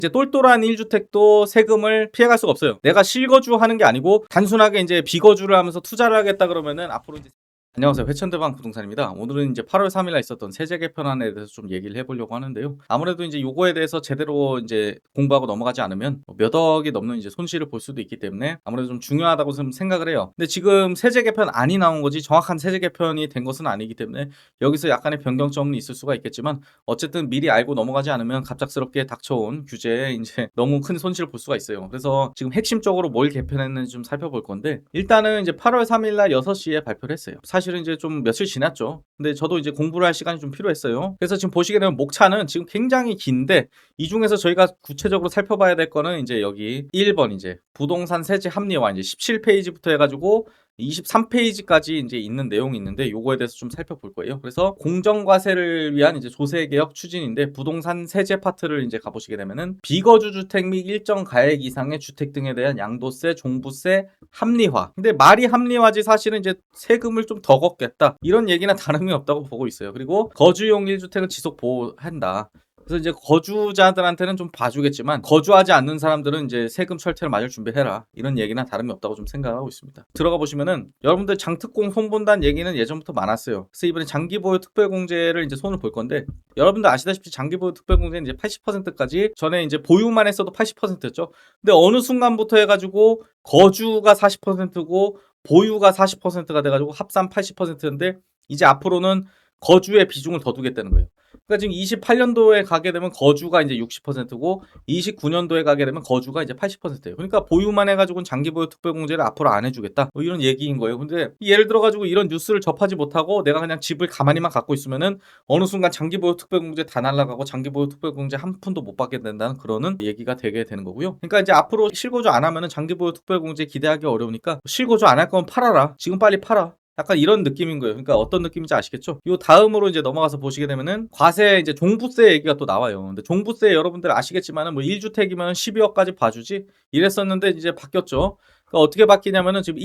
이제 똘똘한 1주택도 세금을 피해갈 수가 없어요. 내가 실거주 하는 게 아니고 단순하게 이제 비거주를 하면서 투자를 하겠다 그러면은 앞으로 이제 안녕하세요. 회천대방 부동산입니다. 오늘은 이제 8월 3일날 있었던 세제 개편안에 대해서 좀 얘기를 해보려고 하는데요. 아무래도 이제 요거에 대해서 제대로 이제 공부하고 넘어가지 않으면 몇 억이 넘는 이제 손실을 볼 수도 있기 때문에 아무래도 좀 중요하다고 좀 생각을 해요. 근데 지금 세제 개편안이 나온 거지 정확한 세제 개편이 된 것은 아니기 때문에 여기서 약간의 변경점은 있을 수가 있겠지만 어쨌든 미리 알고 넘어가지 않으면 갑작스럽게 닥쳐온 규제에 이제 너무 큰 손실을 볼 수가 있어요. 그래서 지금 핵심적으로 뭘 개편했는지 좀 살펴볼 건데 일단은 이제 8월 3일날 6시에 발표를 했어요. 사실은 이제 좀 며칠 지났죠. 근데 저도 이제 공부를 할 시간이 좀 필요했어요. 그래서 지금 보시게 되면 목차는 지금 굉장히 긴데 이 중에서 저희가 구체적으로 살펴봐야 될 거는 이제 여기 1번 이제 부동산 세제 합리화 이제 17페이지부터 해가지고 23페이지까지 이제 있는 내용이 있는데 요거에 대해서 좀 살펴볼 거예요. 그래서 공정과세를 위한 이제 조세개혁 추진인데 부동산 세제 파트를 이제 가보시게 되면은 비거주 주택 및 일정 가액 이상의 주택 등에 대한 양도세, 종부세 합리화. 근데 말이 합리화지 사실은 이제 세금을 좀 더 걷겠다. 이런 얘기나 다름이 없다고 보고 있어요. 그리고 거주용 1주택은 지속 보호한다. 그래서 이제 거주자들한테는 좀 봐주겠지만 거주하지 않는 사람들은 이제 세금 철퇴를 맞을 준비해라 이런 얘기나 다름이 없다고 좀 생각하고 있습니다. 들어가 보시면은 여러분들 장특공 손본다는 얘기는 예전부터 많았어요. 그래서 이번에 장기보유 특별공제를 이제 손을 볼 건데 여러분들 아시다시피 장기보유 특별공제는 이제 80%까지 전에 이제 보유만 했어도 80%였죠. 근데 어느 순간부터 해가지고 거주가 40%고 보유가 40%가 돼가지고 합산 80%인데 이제 앞으로는 거주의 비중을 더 두겠다는 거예요. 그러니까 지금 28년도에 가게 되면 거주가 이제 60%고 29년도에 가게 되면 거주가 이제 80%예요. 그러니까 보유만 해가지고는 장기보유 특별공제를 앞으로 안 해주겠다. 뭐 이런 얘기인 거예요. 근데 예를 들어가지고 이런 뉴스를 접하지 못하고 내가 그냥 집을 가만히만 갖고 있으면은 어느 순간 장기보유 특별공제 다 날라가고 장기보유 특별공제 한 푼도 못 받게 된다는 그러는 얘기가 되게 되는 거고요. 그러니까 이제 앞으로 실거주 안 하면은 장기보유 특별공제 기대하기 어려우니까 실거주 안 할 거면 팔아라. 지금 빨리 팔아. 약간 이런 느낌인 거예요. 그러니까 어떤 느낌인지 아시겠죠? 요 다음으로 이제 넘어가서 보시게 되면은 과세 이제 종부세 얘기가 또 나와요. 근데 종부세 여러분들 아시겠지만은 뭐 1주택이면 12억까지 봐주지 이랬었는데 이제 바뀌었죠. 그러니까 어떻게 바뀌냐면은 지금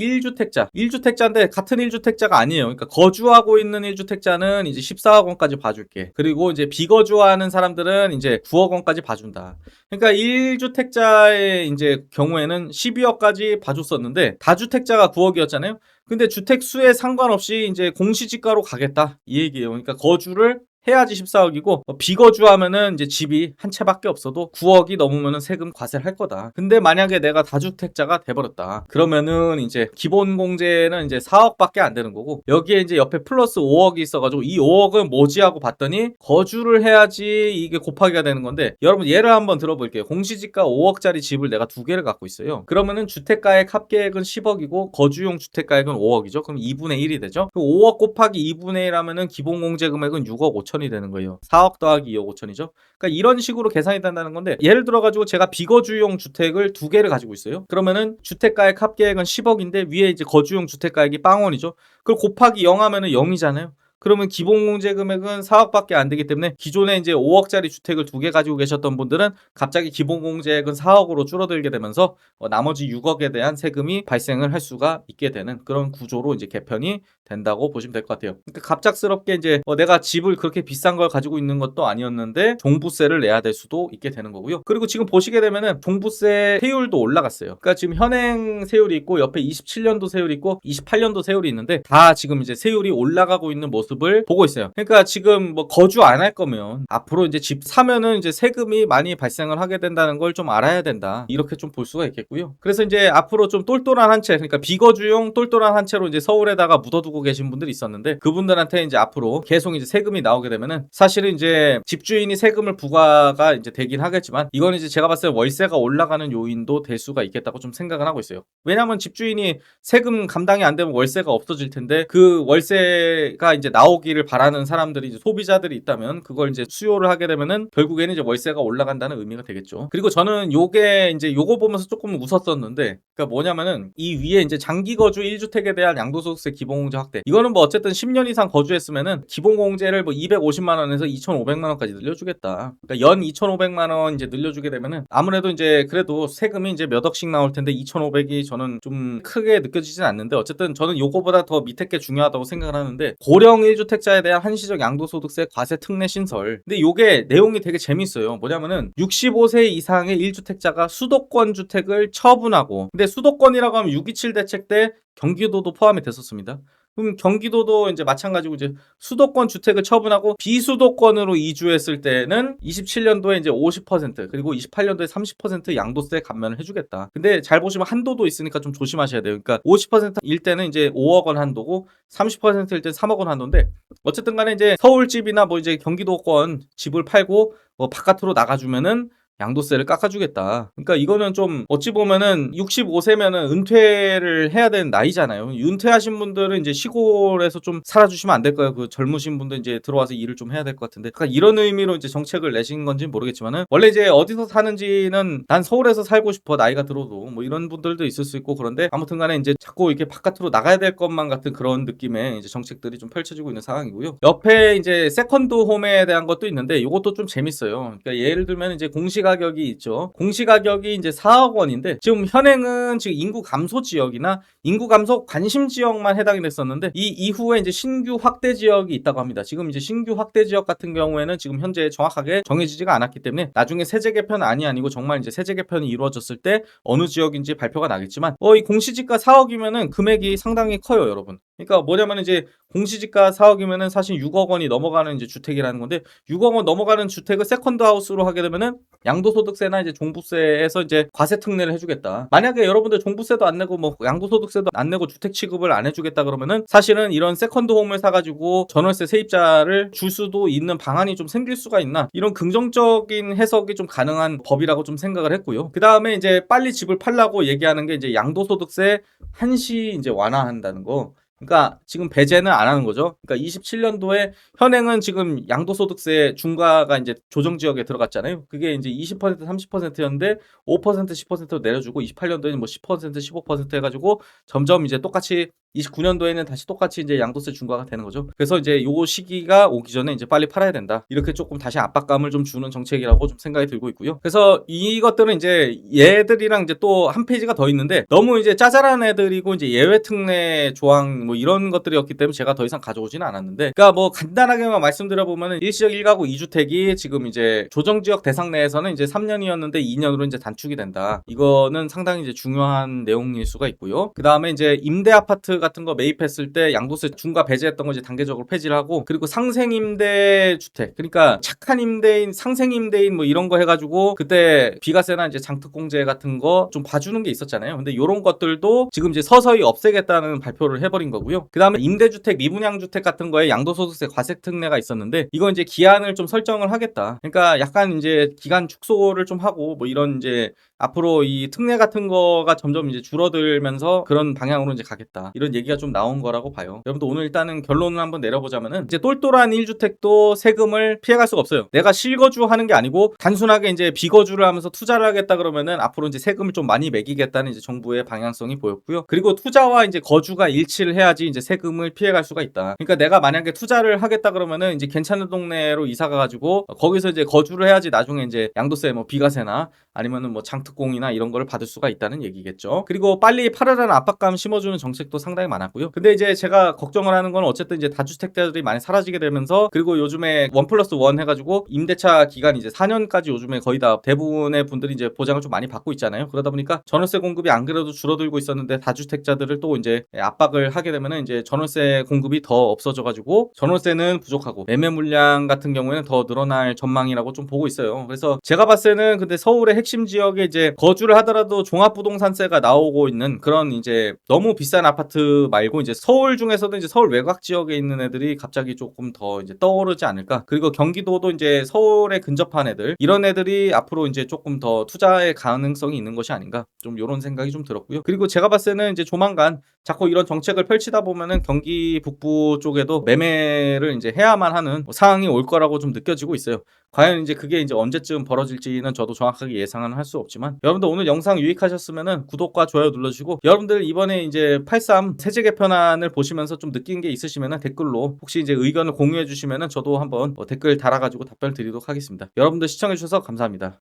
1주택자인데 같은 1주택자가 아니에요. 그러니까 거주하고 있는 1주택자는 이제 14억 원까지 봐줄게. 그리고 이제 비거주하는 사람들은 이제 9억 원까지 봐준다. 그러니까 1주택자의 이제 경우에는 12억까지 봐줬었는데 다주택자가 9억이었잖아요. 근데 주택 수에 상관없이 이제 공시지가로 가겠다 이 얘기예요. 그러니까 거주를 해야지 14억이고 비거주하면은 이제 집이 한 채밖에 없어도 9억이 넘으면은 세금 과세를 할 거다. 근데 만약에 내가 다주택자가 돼버렸다. 그러면은 이제 기본 공제는 이제 4억밖에 안 되는 거고 여기에 이제 옆에 플러스 5억이 있어가지고 이 5억은 뭐지 하고 봤더니 거주를 해야지 이게 곱하기가 되는 건데 여러분 예를 한번 들어볼게요. 공시지가 5억짜리 집을 내가 두 개를 갖고 있어요. 그러면은 주택가액 합계액은 10억이고 거주용 주택가액은 5억이죠. 그럼 2분의 1이 되죠. 5억 곱하기 2분의 1 하면은 기본 공제 금액은 6억 5천이 되는 거예요. 4억 더하기 2억 5천이죠. 그러니까 이런 식으로 계산이 된다는 건데 예를 들어가지고 제가 비거주용 주택을 두 개를 가지고 있어요. 그러면은 주택가액 합계액은 10억인데 위에 이제 거주용 주택가액이 빵원이죠. 그걸 곱하기 0 하면은 0이잖아요. 그러면 기본공제 금액은 4억밖에 안 되기 때문에 기존에 이제 5억짜리 주택을 두 개 가지고 계셨던 분들은 갑자기 기본공제액은 4억으로 줄어들게 되면서 나머지 6억에 대한 세금이 발생을 할 수가 있게 되는 그런 구조로 이제 개편이 된다고 보시면 될 것 같아요. 그러니까 갑작스럽게 이제 내가 집을 그렇게 비싼 걸 가지고 있는 것도 아니었는데 종부세를 내야 될 수도 있게 되는 거고요. 그리고 지금 보시게 되면은 종부세 세율도 올라갔어요. 그러니까 지금 현행 세율이 있고 옆에 27년도 세율이 있고 28년도 세율이 있는데 다 지금 이제 세율이 올라가고 있는 모습을 보고 있어요. 그러니까 지금 뭐 거주 안 할 거면 앞으로 이제 집 사면은 이제 세금이 많이 발생을 하게 된다는 걸 좀 알아야 된다. 이렇게 좀 볼 수가 있겠고요. 그래서 이제 앞으로 좀 똘똘한 한 채, 그러니까 비거주용 똘똘한 한 채로 이제 서울에다가 묻어두고 계신 분들이 있었는데 그분들한테 이제 앞으로 계속 이제 세금이 나오게 되면은 사실은 이제 집주인이 세금을 부과가 이제 되긴 하겠지만 이건 이제 제가 봤을 때 월세가 올라가는 요인도 될 수가 있겠다고 좀 생각을 하고 있어요. 왜냐하면 집주인이 세금 감당이 안 되면 월세가 없어질 텐데 그 월세가 이제 나오기를 바라는 사람들이 이제 소비자들이 있다면 그걸 이제 수요를 하게 되면은 결국에는 이제 월세가 올라간다는 의미가 되겠죠. 그리고 저는 요게 이제 요거 보면서 조금 웃었었는데 그러니까 뭐냐면은 이 위에 이제 장기 거주 1주택에 대한 양도소득세 기본공제 확대. 이거는 뭐 어쨌든 10년 이상 거주했으면은 기본공제를 뭐 250만 원에서 2,500만 원까지 늘려주겠다. 그러니까 연 2,500만 원 이제 늘려주게 되면은 아무래도 이제 그래도 세금이 이제 몇 억씩 나올 텐데 2,500이 저는 좀 크게 느껴지진 않는데 어쨌든 저는 요거보다 더 밑에 게 중요하다고 생각을 하는데 고령 1주택자에 대한 한시적 양도소득세 과세 특례 신설. 근데 요게 내용이 되게 재밌어요. 뭐냐면은 65세 이상의 1주택자가 수도권 주택을 처분하고 근데 수도권이라고 하면 6.27 대책 때 경기도도 포함이 됐었습니다. 그럼 경기도도 이제 마찬가지고 이제 수도권 주택을 처분하고 비수도권으로 이주했을 때는 27년도에 이제 50% 그리고 28년도에 30% 양도세 감면을 해주겠다. 근데 잘 보시면 한도도 있으니까 좀 조심하셔야 돼요. 그러니까 50%일 때는 이제 5억 원 한도고 30%일 때는 3억 원 한도인데 어쨌든 간에 이제 서울집이나 뭐 이제 경기도권 집을 팔고 뭐 바깥으로 나가주면은 양도세를 깎아주겠다. 그러니까 이거는 좀 어찌 보면은 65세면은 은퇴를 해야 되는 나이잖아요. 은퇴하신 분들은 이제 시골에서 좀 살아주시면 안 될까요? 그 젊으신 분들 이제 들어와서 일을 좀 해야 될 것 같은데. 그러니까 이런 의미로 이제 정책을 내신 건지는 모르겠지만은 원래 이제 어디서 사는지는 난 서울에서 살고 싶어 나이가 들어도 뭐 이런 분들도 있을 수 있고 그런데 아무튼간에 이제 자꾸 이렇게 바깥으로 나가야 될 것만 같은 그런 느낌의 이제 정책들이 좀 펼쳐지고 있는 상황이고요. 옆에 이제 세컨드 홈에 대한 것도 있는데 이것도 좀 재밌어요. 그러니까 예를 들면 이제 공시가격이 있죠. 공시가격이 이제 4억 원인데 지금 현행은 지금 인구 감소 지역이나 인구 감소 관심 지역만 해당이 됐었는데 이 이후에 이제 신규 확대 지역이 있다고 합니다. 지금 이제 신규 확대 지역 같은 경우에는 지금 현재 정확하게 정해지지가 않았기 때문에 나중에 세제 개편 아니고 정말 이제 세제 개편이 이루어졌을 때 어느 지역인지 발표가 나겠지만 이 공시지가 4억이면은 금액이 상당히 커요, 여러분. 그러니까 뭐냐면 이제 공시지가 4억이면은 사실 6억 원이 넘어가는 이제 주택이라는 건데 6억 원 넘어가는 주택을 세컨드 하우스로 하게 되면은 양도소득세나 이제 종부세에서 이제 과세 특례를 해주겠다. 만약에 여러분들 종부세도 안 내고 뭐 양도소득세도 안 내고 주택 취급을 안 해주겠다 그러면은 사실은 이런 세컨드 홈을 사가지고 전월세 세입자를 줄 수도 있는 방안이 좀 생길 수가 있나 이런 긍정적인 해석이 좀 가능한 법이라고 좀 생각을 했고요. 그 다음에 이제 빨리 집을 팔라고 얘기하는 게 이제 양도소득세 한시 이제 완화한다는 거. 그러니까 지금 배제는 안 하는 거죠. 그러니까 27년도에 현행은 지금 양도소득세 중과가 이제 조정 지역에 들어갔잖아요. 그게 이제 20% 30%였는데 5% 10%로 내려주고 28년도에는 뭐 10% 15% 해가지고 점점 이제 똑같이 29년도에는 다시 똑같이 이제 양도세 중과가 되는 거죠. 그래서 이제 요 시기가 오기 전에 이제 빨리 팔아야 된다. 이렇게 조금 다시 압박감을 좀 주는 정책이라고 좀 생각이 들고 있고요. 그래서 이것들은 이제 얘들이랑 이제 또 한 페이지가 더 있는데 너무 이제 짜잘한 애들이고 이제 예외 특례 조항 뭐 이런 것들이었기 때문에 제가 더 이상 가져오지는 않았는데 그러니까 뭐 간단하게만 말씀드려 보면은 일시적 1가구 2주택이 지금 이제 조정 지역 대상 내에서는 이제 3년이었는데 2년으로 이제 단축이 된다. 이거는 상당히 이제 중요한 내용일 수가 있고요. 그다음에 이제 임대 아파트 같은 거 매입했을 때 양도세 중과 배제했던 거 이제 단계적으로 폐지를 하고 그리고 상생 임대 주택 그러니까 착한 임대인 상생 임대인 뭐 이런 거 해가지고 그때 비과세나 이제 장특공제 같은 거 좀 봐주는 게 있었잖아요. 근데 이런 것들도 지금 이제 서서히 없애겠다는 발표를 해버린 거고요. 그 다음에 임대주택 미분양주택 같은 거에 양도소득세 과세 특례가 있었는데 이거 이제 기한을 좀 설정을 하겠다. 그러니까 약간 이제 기간 축소를 좀 하고 뭐 이런 이제 앞으로 이 특례 같은 거가 점점 이제 줄어들면서 그런 방향으로 이제 가겠다. 이런 얘기가 좀 나온 거라고 봐요. 여러분들 오늘 일단은 결론을 한번 내려보자면은 이제 똘똘한 1주택도 세금을 피해갈 수가 없어요. 내가 실거주 하는 게 아니고 단순하게 이제 비거주를 하면서 투자를 하겠다 그러면은 앞으로 이제 세금을 좀 많이 매기겠다는 이제 정부의 방향성이 보였고요. 그리고 투자와 이제 거주가 일치를 해야지 이제 세금을 피해갈 수가 있다. 그러니까 내가 만약에 투자를 하겠다 그러면은 이제 괜찮은 동네로 이사 가가지고 거기서 이제 거주를 해야지 나중에 이제 양도세 뭐 비과세나 아니면은 뭐 장특공이나 이런 거를 받을 수가 있다는 얘기겠죠. 그리고 빨리 팔으라는 압박감 심어주는 정책도 상당히 많았고요. 근데 이제 제가 걱정을 하는 건 어쨌든 이제 다주택자들이 많이 사라지게 되면서 그리고 요즘에 1+1 해가지고 임대차 기간이 이제 4년까지 요즘에 거의 다 대부분의 분들이 이제 보장을 좀 많이 받고 있잖아요. 그러다 보니까 전월세 공급이 안 그래도 줄어들고 있었는데 다주택자들을 또 이제 압박을 하게 되면은 이제 전월세 공급이 더 없어져가지고 전월세는 부족하고 매매 물량 같은 경우에는 더 늘어날 전망이라고 좀 보고 있어요. 그래서 제가 봤을 때는 근데 서울의 핵심 지역에 이제 거주를 하더라도 종합부동산세가 나오고 있는 그런 이제 너무 비싼 아파트 말고 이제 서울 중에서도 이제 서울 외곽 지역에 있는 애들이 갑자기 조금 더 이제 떠오르지 않을까. 그리고 경기도도 이제 서울에 근접한 애들 이런 애들이 앞으로 이제 조금 더 투자의 가능성이 있는 것이 아닌가. 좀 이런 생각이 좀 들었고요. 그리고 제가 봤을 때는 이제 조만간 자꾸 이런 정책을 펼치다 보면은 경기 북부 쪽에도 매매를 이제 해야만 하는 상황이 올 거라고 좀 느껴지고 있어요. 과연 이제 그게 이제 언제쯤 벌어질지는 저도 정확하게 예상은 할 수 없지만, 여러분들 오늘 영상 유익하셨으면은 구독과 좋아요 눌러주시고, 여러분들 이번에 이제 83 세제 개편안을 보시면서 좀 느낀 게 있으시면은 댓글로 혹시 이제 의견을 공유해 주시면은 저도 한번 댓글 달아가지고 답변 드리도록 하겠습니다. 여러분들 시청해 주셔서 감사합니다.